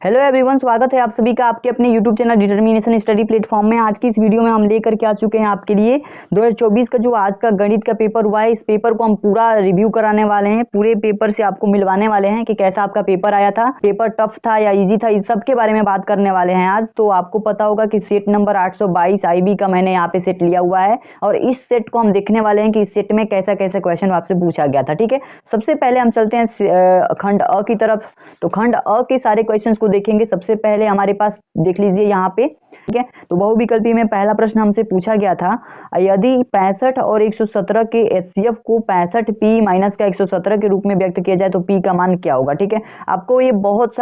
Hello everyone, स्वागत है आप सभी का आपके अपने YouTube channel determination study platform में। आज की इस वीडियो में हम लेकर के आ चुके हैं आपके लिए 2024 का जो आज का गणित का पेपर हुआ है, इस पेपर को हम पूरा रिव्यू कराने वाले हैं। पूरे पेपर से आपको मिलवाने वाले हैं कि कैसा आपका पेपर आया था, पेपर टफ था या इजी था, इस सब के बारे में बात करने वाले हैं आज। तो आपको पता होगा कि सेट नंबर 822 IB का मैंने यहाँ पे सेट लिया हुआ है और इस सेट को हम देखने वाले हैं कि इस सेट में कैसा कैसा क्वेश्चन आपसे पूछा गया था। ठीक है, सबसे पहले हम चलते हैं खंड अ की तरफ। तो खंड अ के सारे क्वेश्चन को देखेंगे। सबसे पहले हमारे पास देख लीजिए यहाँ पे, ठीक है। तो बहुविकल्पी में पहला प्रश्न हमसे पूछा गया था, यदि 65 और 117 के HCF को 65 P माइनस का 117 के रूप में व्यक्त किया जाए तो P का मान क्या होगा। ठीक है, आपको ये बहुत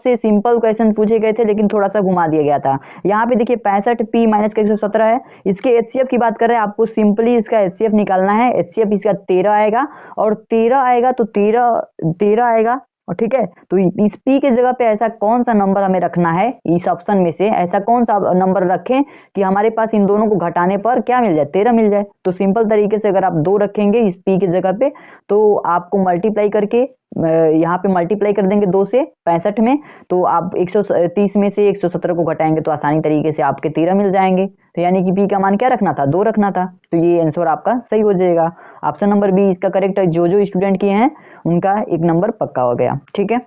से सिंपल क्वेश्चन पूछे गए थे, लेकिन थोड़ा सा घुमा दिया गया था। यहाँ पे देखिए 65 P माइनस का 117 है, इसके HCF की बात कर रहे हैं। आपको सिंपली इसका HCF निकालना है। HCF इसका 13 आएगा और 13 आएगा तो 13 आएगा। और ठीक है, तो इस P के जगह पे ऐसा कौन सा नंबर हमें रखना है, इस ऑप्शन में से ऐसा कौन सा नंबर रखें कि हमारे पास इन दोनों को घटाने पर क्या मिल जाए, 13 मिल जाए। तो सिंपल तरीके से अगर आप 2 रखेंगे इस P की जगह पे, तो आपको मल्टीप्लाई करके यहाँ पे मल्टीप्लाई कर देंगे 2 से 65 में, तो आप 130 में से 117 को घटाएंगे तो आसानी तरीके से आपके 13 मिल जाएंगे। तो यानी कि P का मान क्या रखना था, 2 रखना था। तो ये आंसर आपका सही हो जाएगा। ऑप्शन नंबर बी इसका करेक्ट है। जो स्टूडेंट किए हैं उनका 1 नंबर पक्का हो गया। ठीक है,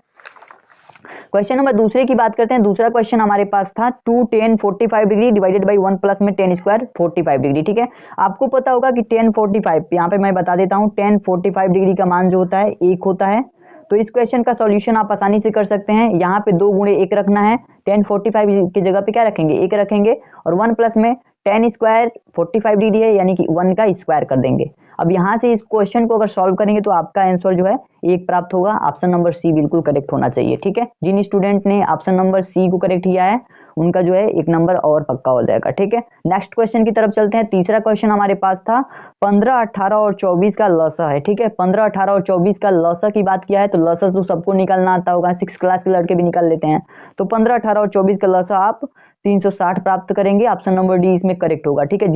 क्वेश्चन नंबर दूसरे की बात करते हैं। दूसरा क्वेश्चन हमारे पास था 2 tan 45 degree divided by 1 plus में tan स्क्वायर 45 डिग्री। ठीक है, आपको पता होगा कि tan 45, यहाँ पे मैं बता देता हूँ, tan 45 डिग्री का मान जो होता है 1 होता है। तो इस क्वेश्चन का सॉल्यूशन आप आसानी से कर सकते हैं। यहाँ पे 2 गुणे 1 रखना है, tan 45 की जगह पे क्या रखेंगे, 1 रखेंगे, और 1 प्लस में tan स्क्वायर 45 डिग्री है यानी कि 1 का स्क्वायर कर देंगे। अब यहाँ से इस क्वेश्चन को अगर सॉल्व करेंगे तो आपका आंसर जो है 1 प्राप्त होगा। ऑप्शन नंबर सी बिल्कुल करेक्ट होना चाहिए। ठीक है, जिन स्टूडेंट ने ऑप्शन नंबर सी को करेक्ट किया है उनका जो है 1 नंबर और पक्का हो जाएगा। ठीक है, नेक्स्ट क्वेश्चन की तरफ चलते हैं। तीसरा क्वेश्चन हमारे पास था 15, 18 और 24 का लसा है। ठीक है, 15, 18 और 24 का लसा की बात किया है तो लसा तो सबको निकालना आता होगा, 6 क्लास के लड़के भी निकाल लेते हैं। तो 15, 18 और 24 का लसा आप 360 प्राप्त करेंगे। ऑप्शन नंबर डी इसमें करेक्ट होगा। ठीक है,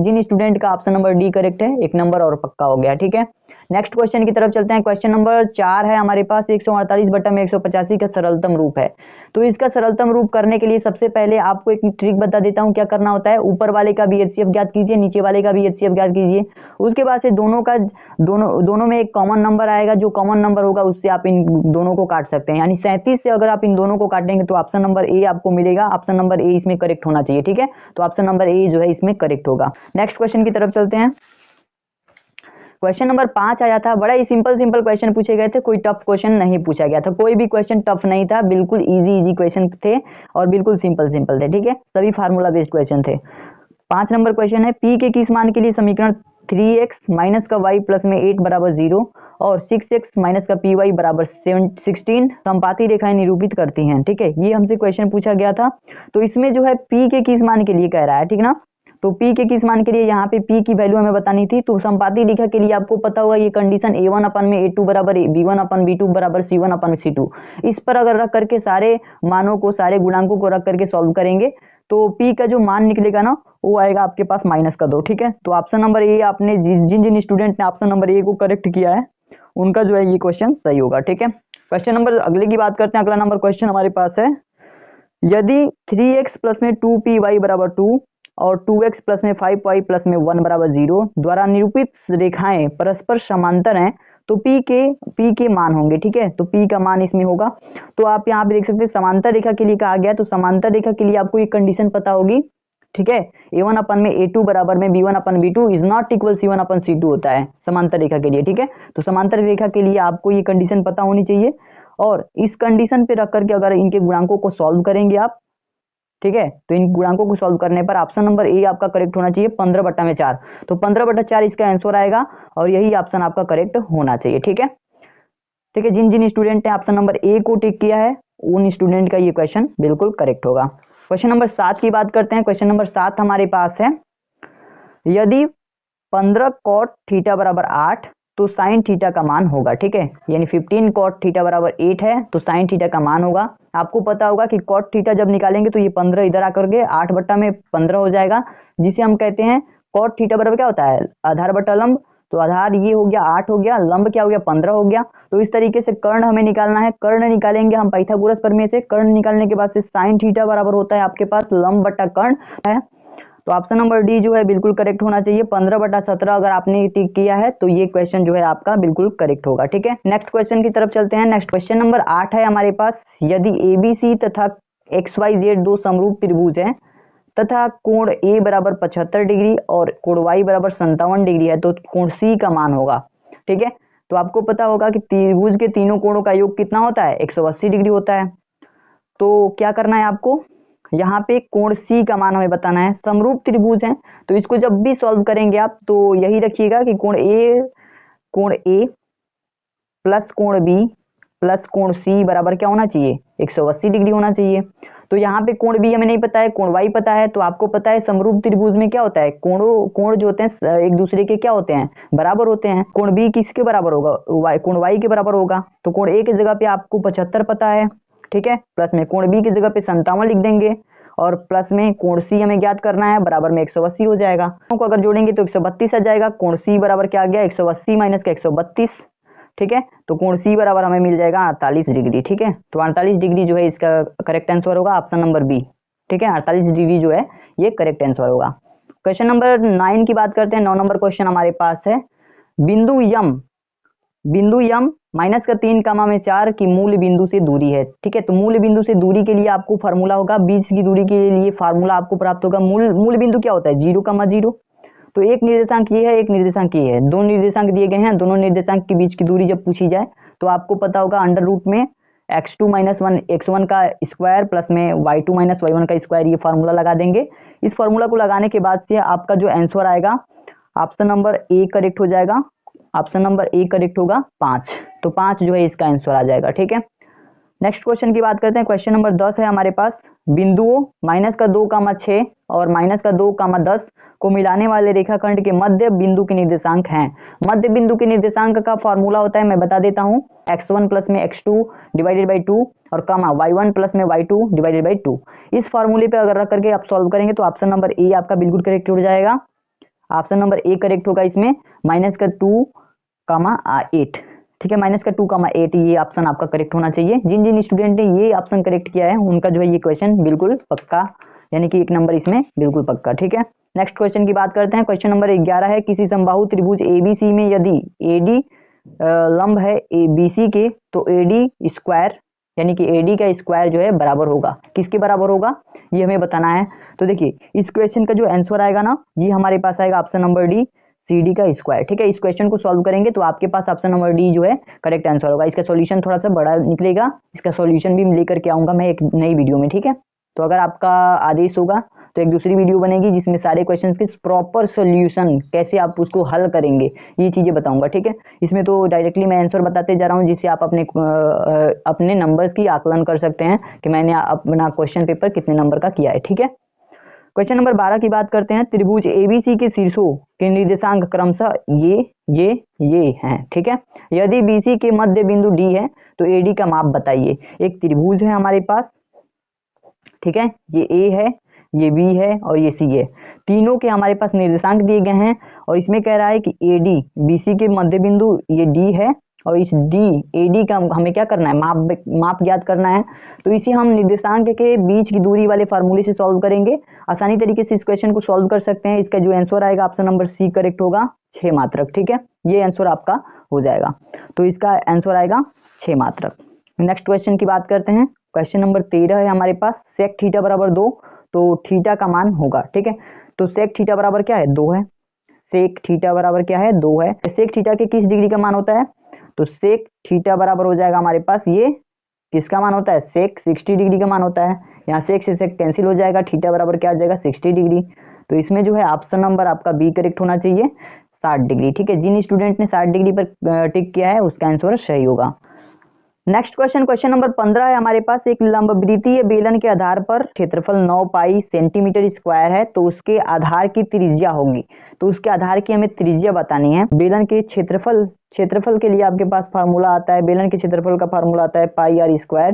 जिन स्टूडेंट का ऑप्शन नंबर डी करेक्ट है 1 नंबर और पक्का हो गया। ठीक है, नेक्स्ट क्वेश्चन की तरफ चलते हैं। क्वेश्चन नंबर 4 है हमारे पास, 148 बटा में 185 का सरलतम रूप है। तो इसका सरलतम रूप करने के लिए सबसे पहले आपको एक ट्रिक बता देता हूँ क्या करना होता है। ऊपर वाले का भी HCF ज्ञात कीजिए, नीचे वाले का भी HCF ज्ञात कीजिए। उसके बाद से दोनों में एक कॉमन नंबर आएगा, जो कॉमन नंबर होगा उससे आप इन दोनों को काट सकते हैं। यानी 37 से अगर आप इन दोनों को काटेंगे तो ऑप्शन नंबर ए आपको मिलेगा। ऑप्शन नंबर ए इसमें करेक्ट होना चाहिए। ठीक है, तो ऑप्शन नंबर ए जो है इसमें करेक्ट होगा। नेक्स्ट क्वेश्चन की तरफ चलते हैं। क्वेश्चन नंबर 5 आया था, बड़ा ही सिंपल क्वेश्चन पूछे गए थे, कोई टफ क्वेश्चन नहीं पूछा गया था, कोई भी क्वेश्चन टफ नहीं था, बिल्कुल इजी क्वेश्चन थे और बिल्कुल सिंपल थे। ठीक है, सभी फार्मूला बेस्ड क्वेश्चन थे। 5 नंबर क्वेश्चन है, P के किस मान के लिए समीकरण 3x माइनस का y प्लस में 8 बराबर 0 और 6x माइनस का py बराबर 16 संपाती रेखाएं निरूपित करती हैं। ठीक है, ये हमसे क्वेश्चन पूछा गया था। तो इसमें जो है P के किस मान के लिए कह रहा है, ठीक ना। तो P के किस मान के लिए यहाँ पे P की वैल्यू हमें बतानी थी। तो संपाती रेखा के लिए आपको पता होगा ये कंडीशन A1 अपन में A2 बराबर B1 अपन B2 बराबर C1 अपन C2, इस पर अगर रख करके सारे मानों को, सारे गुणांकों को रख करके सॉल्व करेंगे तो P का जो मान निकलेगा ना वो आएगा आपके पास -2। ठीक है, तो ऑप्शन नंबर ए आपने जिन स्टूडेंट ने ऑप्शन नंबर ए को करेक्ट किया है उनका जो है ये क्वेश्चन सही होगा। ठीक है, क्वेश्चन नंबर अगले की बात करते हैं। अगला नंबर क्वेश्चन हमारे पास है, यदि 3x प्लस में 2py बराबर 2 और 2x प्लस में 5y प्लस में 1 बराबर 0 द्वारा निरूपित रेखाएं परस्पर समांतर हैं तो P के मान होंगे। ठीक है, तो P का मान इसमें होगा। तो आप यहाँ पे देख सकते हैं समांतर रेखा के लिए कहा गया, तो समांतर रेखा के लिए आपको एक कंडीशन पता होगी। ठीक है, A1 अपन में A2 बराबर में B1 upon B2 is not equal C1 upon C2 होता है समांतर रेखा के लिए। ठीक है, तो समांतर रेखा के लिए आपको ये कंडीशन पता होनी चाहिए और इस कंडीशन पे रख करके अगर इनके गुणांकों को सॉल्व करेंगे आप, ठीक है, तो इन गुणांकों को सॉल्व करने पर ऑप्शन नंबर ए आपका करेक्ट होना चाहिए, 15 बटा में 4। तो 15 बटा 4 इसका आंसर आएगा और यही ऑप्शन आपका करेक्ट होना चाहिए। ठीक है, ठीक है, जिन स्टूडेंट ने ऑप्शन नंबर ए को टिक किया है उन स्टूडेंट का ये क्वेश्चन बिल्कुल करेक्ट होगा। क्वेश्चन नंबर 7 की बात करते हैं। क्वेश्चन नंबर 7 हमारे पास है, यदि 15 cot थीटा बराबर 8 तो साइन थीटा का मान होगा। ठीक है, यानी 15 cot थीटा बराबर 8 है तो साइन थीटा का मान होगा। आपको पता होगा कि cot थीटा जब निकालेंगे तो ये 15 इधर आकर के 8 बट्टा में 15 हो जाएगा, जिसे हम कहते हैं cot थीटा बराबर क्या होता है, आधार बटा लंब। तो आधार ये हो गया 8 हो गया, लंब क्या हो गया 15 हो गया। तो इस तरीके से कर्ण हमें निकालना है। कर्ण निकालेंगे हम पाइथागोरस प्रमेय से। कर्ण निकालने के बाद से साइन थीटा बराबर होता है आपके पास लंब बटा कर्ण है। तो ऑप्शन नंबर डी जो है बिल्कुल करेक्ट होना चाहिए। 15/17 अगर आपने टिक किया है तो ये क्वेश्चन जो है आपका बिल्कुल करेक्ट होगा। ठीक है, नेक्स्ट क्वेश्चन की तरफ चलते हैं। नेक्स्ट क्वेश्चन नंबर 8 है हमारे पास। यदि ABC तथा XYZ दो समरूप त्रिभुज हैं तथा कोण A बराबर 75 डिग्री और कोण Y बराबर 57 डिग्री है तो कोण C का मान होगा। ठीक है, तो आपको पता होगा कि त्रिभुज के तीनों कोणों का योग कितना होता है, 180 डिग्री होता है। तो क्या करना है आपको, यहाँ पे कोण C का मान हमें बताना है। समरूप त्रिभुज है तो इसको जब भी सॉल्व करेंगे आप तो यही रखिएगा कि कोण A प्लस कोण B प्लस कोण C बराबर क्या होना चाहिए, 180 डिग्री होना चाहिए। तो यहाँ पे कोण B हमें नहीं पता है, कोण Y पता है। तो आपको पता है समरूप त्रिभुज में क्या होता है, कोण जो होते हैं एक दूसरे के क्या होते हैं, बराबर होते हैं। कोण B किसके बराबर होगा, कोण Y के बराबर होगा। तो कोण A की जगह पे आपको 75 पता है, ठीक है, प्लस में कोण B की जगह पे 57 लिख देंगे और प्लस में कोण C हमें ज्ञात करना है, बराबर में 180 हो जाएगा। को अगर जोड़ेंगे तो 132 आ जाएगा। कोण C बराबर क्या आ गया, 180 माइनस का 132। ठीक है, तो कोण C बराबर हमें मिल जाएगा 48 डिग्री। ठीक है, तो 48 डिग्री जो है इसका करेक्ट आंसर होगा ऑप्शन नंबर बी। ठीक है, 48 डिग्री जो है ये करेक्ट आंसर होगा। क्वेश्चन नंबर 9 की बात करते हैं। 9 नंबर क्वेश्चन हमारे पास है। बिंदु यम माइनस का 3 कामा में 4 की मूल बिंदु से दूरी है। ठीक है, तो मूल बिंदु से दूरी के लिए आपको फार्मूला होगा, बीच की दूरी के लिए फार्मूला आपको प्राप्त होगा। मूल बिंदु क्या होता है, 0,0। तो एक निर्देशांक ये है, एक निर्देशांक ये है, दो निर्देशांक दिए गए हैं। दोनों निर्देशांक के बीच की दूरी जब पूछी जाए तो आपको पता होगा अंडर रूट में x2 - 1 x1 का स्क्वायर प्लस में y2 - y1 का स्क्वायर, ये फार्मूला लगा देंगे। इस फार्मूला को लगाने के बाद से आपका जो आंसर आएगा ऑप्शन नंबर ए करेक्ट हो जाएगा। ऑप्शन नंबर ए करेक्ट होगा 5। तो 5 जो है इसका आंसर आ जाएगा। ठीक है, नेक्स्ट क्वेश्चन की बात करते हैं। क्वेश्चन नंबर 10 है हमारे पास। बिंदुओं -2,6 और -2,10 को मिलाने वाले रेखाखंड के मध्य बिंदु के निर्देशांक हैं। मध्य बिंदु के निर्देशांक का फॉर्मूला होता है, मैं बता देता हूं, x1 प्लस में x2 डिवाइडेड बाई 2 और कमा y1 प्लस में y2 डिवाइडेड बाई 2। इस फॉर्मूले पे अगर रख करके आप सॉल्व करेंगे तो ऑप्शन नंबर ए आपका बिल्कुल करेक्ट हो जाएगा। ऑप्शन नंबर ए करेक्ट होगा इसमें, -2,8। ठीक है, -2,8 ये ऑप्शन आपका करेक्ट होना चाहिए। जिन जिन स्टूडेंट ने ये ऑप्शन करेक्ट किया है उनका जो है ये क्वेश्चन बिल्कुल पक्का, यानी कि 1 नंबर इसमें बिल्कुल पक्का। ठीक है, नेक्स्ट क्वेश्चन की बात करते हैं। क्वेश्चन नंबर 11 है। किसी समबाहु त्रिभुज ABC में यदि AD लंब है ABC के तो AD स्क्वायर, यानी कि AD का स्क्वायर जो है बराबर होगा, किसके बराबर होगा ये हमें बताना है। तो देखिए इस क्वेश्चन का जो आंसर आएगा ना, ये हमारे पास आएगा ऑप्शन नंबर डी, CD का स्क्वायर। ठीक है, इस क्वेश्चन को सॉल्व करेंगे तो आपके पास ऑप्शन नंबर डी जो है करेक्ट आंसर होगा। इसका सॉल्यूशन थोड़ा सा बड़ा निकलेगा, इसका सॉल्यूशन भी लेकर के आऊंगा मैं एक नई वीडियो में। ठीक है, तो अगर आपका आदेश होगा तो एक दूसरी वीडियो बनेगी जिसमें सारे क्वेश्चंस के प्रॉपर सॉल्यूशन कैसे आप उसको हल करेंगे ये चीजें बताऊंगा। ठीक है, इसमें तो डायरेक्टली मैं आंसर बताते जा रहा हूँ जिससे आप अपने नंबर्स की आकलन कर सकते हैं कि मैंने अपना क्वेश्चन पेपर कितने नंबर का किया है। ठीक है, क्वेश्चन नंबर 12 की बात करते हैं। त्रिभुज ABC के शीर्षों के निर्देशांक क्रमशः ये हैं। ठीक है, यदि BC के मध्य बिंदु D है तो AD का माप बताइए। एक त्रिभुज है हमारे पास, ठीक है, ये A है, ये B है और ये C है। तीनों के हमारे पास निर्देशांक दिए गए हैं और इसमें कह रहा है कि AD BC के मध्य बिंदु ये D है और इस AD का हमें क्या करना है, माप ज्ञात करना है। तो इसे हम निर्देशांक के बीच की दूरी वाले फार्मूले से सॉल्व करेंगे। आसानी तरीके से इस क्वेश्चन को सॉल्व कर सकते हैं। इसका जो आंसर आएगा ऑप्शन नंबर सी करेक्ट होगा, 6 मात्रक। ठीक है, ये आंसर आपका हो जाएगा। तो इसका आंसर आएगा 6 मात्रक। नेक्स्ट क्वेश्चन की बात करते हैं। क्वेश्चन नंबर 13 है हमारे पास। सेक थीटा बराबर 2 तो थीटा का मान होगा। ठीक है, तो सेक थीटा बराबर क्या है, 2 है। सेक थीटा बराबर क्या है, 2 है। सेक थीटा के किस डिग्री का मान होता है, तो सेक थीटा बराबर हो जाएगा हमारे पास, ये किसका मान होता है, सेक 60 डिग्री का मान होता है। यहाँ सेक से सेक कैंसिल हो जाएगा, थीटा बराबर क्या आ जाएगा, 60 डिग्री। तो इसमें जो है ऑप्शन नंबर आपका बी करेक्ट होना चाहिए, 60 डिग्री। ठीक है, जिन स्टूडेंट ने 60 डिग्री पर टिक किया है उसका आंसर सही होगा। नेक्स्ट क्वेश्चन नंबर 15 है हमारे पास। एक लंबवृत्तीय बेलन के आधार पर क्षेत्रफल 9 पाई सेंटीमीटर स्क्वायर है तो उसके आधार की त्रिज्या होगी। तो उसके आधार की हमें त्रिज्या बतानी है। बेलन के क्षेत्रफल के लिए आपके पास फार्मूला आता है, बेलन के क्षेत्रफल का फार्मूला आता है पाई r स्क्वायर।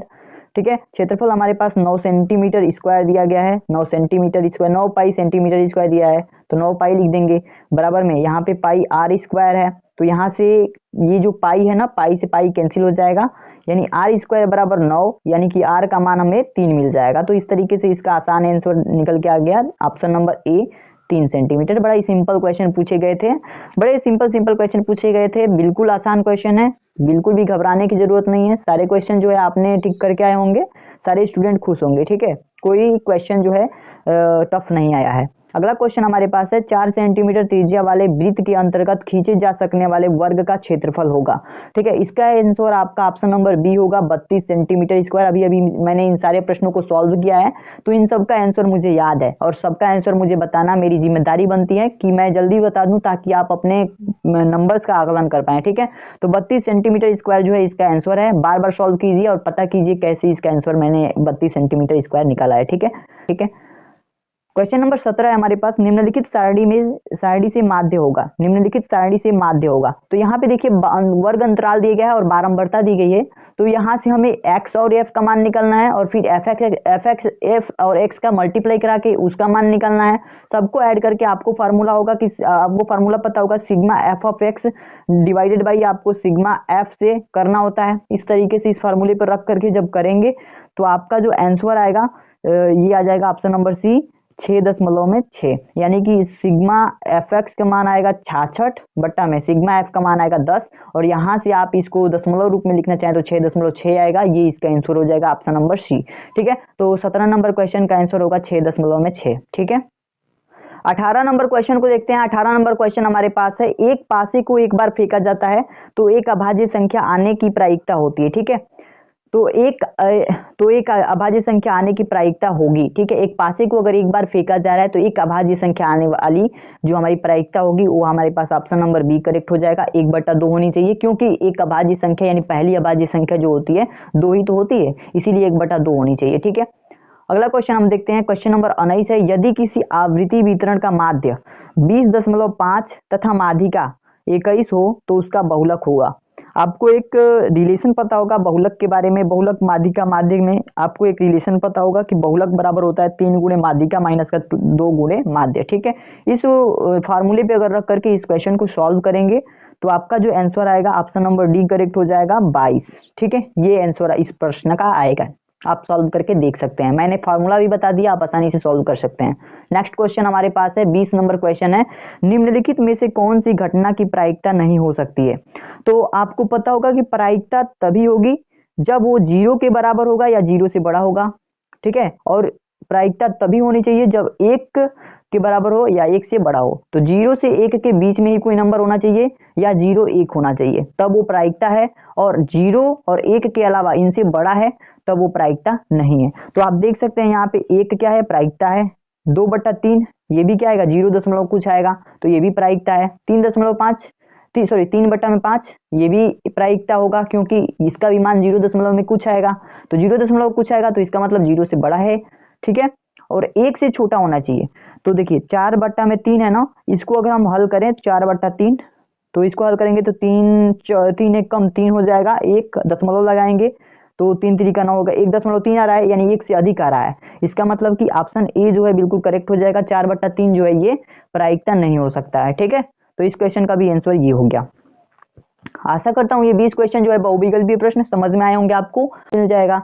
ठीक है। क्षेत्रफल हमारे पास 9 सेंटीमीटर स्क्वायर दिया गया है, 9 सेंटीमीटर स्क्वायर, 9 पाई सेंटीमीटर स्क्वायर दिया है, तो 9 पाई लिख देंगे। बराबर में यहाँ पे पाई आर स्क्वायर है, तो यहाँ से ये जो पाई है ना, पाई से पाई कैंसिल हो जाएगा, यानी आर स्क्वायर बराबर 9, यानी कि आर का मान हमें 3 मिल जाएगा। तो इस तरीके से इसका आसान आंसर निकल के आ गया, ऑप्शन नंबर ए 3 सेंटीमीटर। बड़ा ही सिंपल क्वेश्चन पूछे गए थे, बड़े सिंपल क्वेश्चन पूछे गए थे, बिल्कुल आसान क्वेश्चन है, बिल्कुल भी घबराने की जरूरत नहीं है। सारे क्वेश्चन जो है आपने ठीक करके आए होंगे, सारे स्टूडेंट खुश होंगे, ठीक है। कोई क्वेश्चन जो है टफ नहीं आया है। अगला क्वेश्चन हमारे पास है 4 सेंटीमीटर त्रिज्या वाले वृत्त के अंतर्गत खींचे जा सकने वाले वर्ग का क्षेत्रफल होगा, ठीक है। इसका आंसर आपका ऑप्शन नंबर बी होगा, 32 सेंटीमीटर स्क्वायर। अभी मैंने इन सारे प्रश्नों को सॉल्व किया है, तो इन सब का आंसर मुझे याद है और सबका आंसर मुझे बताना मेरी जिम्मेदारी बनती है कि मैं जल्दी बता दूं ताकि आप अपने नंबर्स का आकलन कर पाए, ठीक है। तो 32 सेंटीमीटर स्क्वायर जो है इसका आंसर है। बार बार सॉल्व कीजिए और पता कीजिए कैसे इसका आंसर मैंने 32 सेंटीमीटर स्क्वायर निकाला है, ठीक है, ठीक है। क्वेश्चन नंबर 17 है हमारे पास, निम्नलिखित सारणी से माध्य होगा, निम्नलिखित सारणी से माध्य होगा। तो यहाँ पे देखिए वर्ग अंतराल दिया गया है और बारंबारता दी गई है, तो यहाँ से हमें x और f का मान निकालना है और फिर f और x का मल्टीप्लाई करा के उसका मान निकालना है। सबको ऐड करके आपको फार्मूला होगा कि आपको फार्मूला पता होगा, sigma f of x divided by आपको सिग्मा f से करना होता है। इस तरीके से इस फार्मूले पर रख करके जब करेंगे तो आपका जो आंसर आएगा ये आ जाएगा ऑप्शन नंबर सी 6.6, यानी कि सिग्मा एफ एक्स का मान आएगा 66 बट्टा में सिग्मा एफ का मान आएगा 10, और यहाँ से आप इसको दशमलव रूप में लिखना चाहें तो 6.6 आएगा, ये इसका आंसर हो जाएगा ऑप्शन नंबर सी, ठीक है। तो 17 नंबर क्वेश्चन का आंसर होगा 6.6, ठीक है। 18 नंबर क्वेश्चन को देखते हैं। 18 नंबर क्वेश्चन हमारे पास है, एक पासे को एक बार फेंका जाता है तो एक अभाज्य संख्या आने की प्रायिकता होती है, ठीक है। तो एक अभाज्य संख्या आने की प्रायिकता होगी, ठीक है। एक पासे को अगर एक बार फेंका जा रहा है तो एक अभाज्य संख्या आने वाली जो हमारी प्रायिकता होगी वो हमारे पास ऑप्शन नंबर बी करेक्ट हो जाएगा। 1/2 होनी चाहिए, क्योंकि एक अभाज्य संख्या यानी पहली अभाज्य संख्या जो होती है 2 ही तो होती है, इसीलिए 1/2 होनी चाहिए, ठीक है। अगला क्वेश्चन हम देखते हैं, क्वेश्चन नंबर 19 है, यदि किसी आवृत्ति वितरण का माध्य 20.5 तथा माध्यिका 21 हो तो उसका बहुलक होगा। आपको एक रिलेशन पता होगा बहुलक के बारे में, बहुलक माध्यिका माध्य में आपको एक रिलेशन पता होगा कि बहुलक बराबर होता है 3 गुणे माध्यिका माइनस का 2 गुणे माध्य, ठीक है। इस फार्मूले पे अगर रख करके इस क्वेश्चन को सॉल्व करेंगे तो आपका जो आंसर आएगा ऑप्शन नंबर डी करेक्ट हो जाएगा 22, ठीक है। ये आंसर इस प्रश्न का आएगा, आप सॉल्व करके देख सकते हैं, मैंने फार्मूला भी बता दिया, आप आसानी से सॉल्व कर सकते हैं। नेक्स्ट क्वेश्चन हमारे पास है 20 नंबर क्वेश्चन है, निम्नलिखित में से कौन सी घटना की प्रायिकता नहीं हो सकती है। तो आपको पता होगा कि प्रायिकता तभी होगी जब वो 0 के बराबर होगा या 0 से बड़ा होगा, ठीक है। और प्रायिकता तभी होनी चाहिए जब 1 के बराबर हो या 1 से बड़ा हो। तो 0 से 1 के बीच में ही कोई नंबर होना चाहिए या 0 1 होना चाहिए, तब वो प्रायिकता है। और 0 और 1 के अलावा इनसे बड़ा है तब वो प्रायिकता नहीं है। तो आप देख सकते हैं यहाँ पे 1 क्या है, प्रायिकता है। 2/3 ये भी क्या आएगा, 0 कुछ आएगा, तो ये भी प्रायिकता है। 3/5 ये भी प्रायिकता होगा, क्योंकि इसका भी मान 0 में कुछ आएगा, तो 0 कुछ आएगा तो इसका मतलब 0 से बड़ा है, ठीक है। और 1 से छोटा होना चाहिए। तो देखिए 4/3 है ना, इसको अगर हम हल करें 4/3, तो इसको हल करेंगे तो 3 एक कम 3 हो जाएगा, 1 दशमलव लगाएंगे तो 3 3 9 होगा, 1.3 आ रहा है, यानी 1 से अधिक आ रहा है। इसका मतलब कि ऑप्शन ए जो है बिल्कुल करेक्ट हो जाएगा, 4/3 जो है ये प्रायिकता नहीं हो सकता है, ठीक है। तो इस क्वेश्चन का भी आंसर ये हो गया। आशा करता हूँ ये 20 क्वेश्चन जो है बहुविकल्पीय प्रश्न समझ में आए होंगे, आपको मिल जाएगा।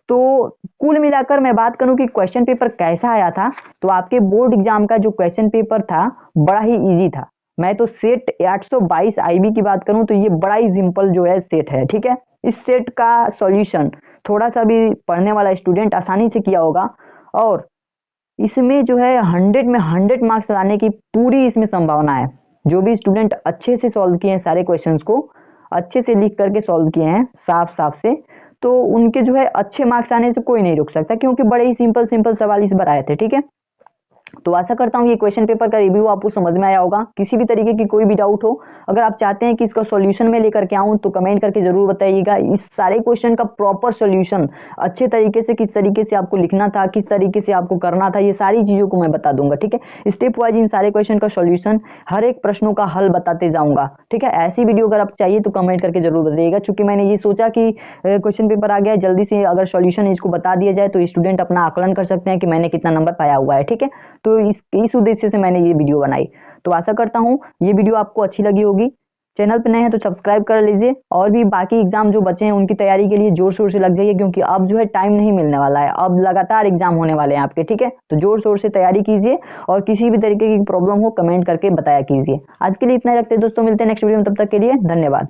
तो कुल मिलाकर मैं बात करूं कि क्वेश्चन पेपर कैसा आया था, तो आपके बोर्ड एग्जाम का जो क्वेश्चन पेपर था बड़ा ही इजी था। मैं तो सेट 822 IB की बात करूं तो ये बड़ा ही सिंपल जो है सेट है, ठीक है। इस सेट का सॉल्यूशन थोड़ा सा भी पढ़ने वाला स्टूडेंट आसानी से किया होगा, और इसमें जो है 100 में 100 मार्क्स लाने की पूरी इसमें संभावना है। जो भी स्टूडेंट अच्छे से सॉल्व किए हैं, सारे क्वेश्चंस को अच्छे से लिख करके सॉल्व किए हैं साफ से, तो उनके जो है अच्छे मार्क्स आने से कोई नहीं रुक सकता, क्योंकि बड़े ही सिंपल सवाल इस बार आए थे, ठीक है। तो आशा करता हूँ ये क्वेश्चन पेपर का रिव्यू आपको समझ में आया होगा। किसी भी तरीके की कोई भी डाउट हो, अगर आप चाहते हैं कि इसका सॉल्यूशन मैं लेकर के आऊँ तो कमेंट करके जरूर बताइएगा। इस सारे क्वेश्चन का प्रॉपर सॉल्यूशन अच्छे तरीके से, किस तरीके से आपको लिखना था, किस तरीके से आपको करना था, ये सारी चीज़ों को मैं बता दूंगा। ठीक है, स्टेप वाइज इन सारे क्वेश्चन का सॉल्यूशन, हर एक प्रश्नों का हल बताते जाऊंगा। ठीक है, ऐसी वीडियो अगर आप चाहिए तो कमेंट करके जरूर बताइएगा। चूंकि मैंने ये सोचा कि क्वेश्चन पेपर आ गया है, जल्दी से अगर सॉल्यूशन इसको बता दिया जाए तो स्टूडेंट अपना आकलन कर सकते हैं कि मैंने कितना नंबर पाया हुआ है। ठीक है, तो इस उद्देश्य से मैंने ये वीडियो बनाई। तो आशा करता हूँ ये वीडियो आपको अच्छी लगी होगी। चैनल पर नए हैं तो सब्सक्राइब कर लीजिए, और भी बाकी एग्जाम जो बचे हैं उनकी तैयारी के लिए जोर शोर से लग जाइए, क्योंकि अब जो है टाइम नहीं मिलने वाला है, अब लगातार एग्जाम होने वाले हैं आपके। ठीक है, तो जोर शोर से तैयारी कीजिए, और किसी भी तरीके की प्रॉब्लम हो कमेंट करके बताया कीजिए। आज के लिए इतना ही रखते हैं दोस्तों, मिलते हैं नेक्स्ट वीडियो में, तब तक के लिए धन्यवाद।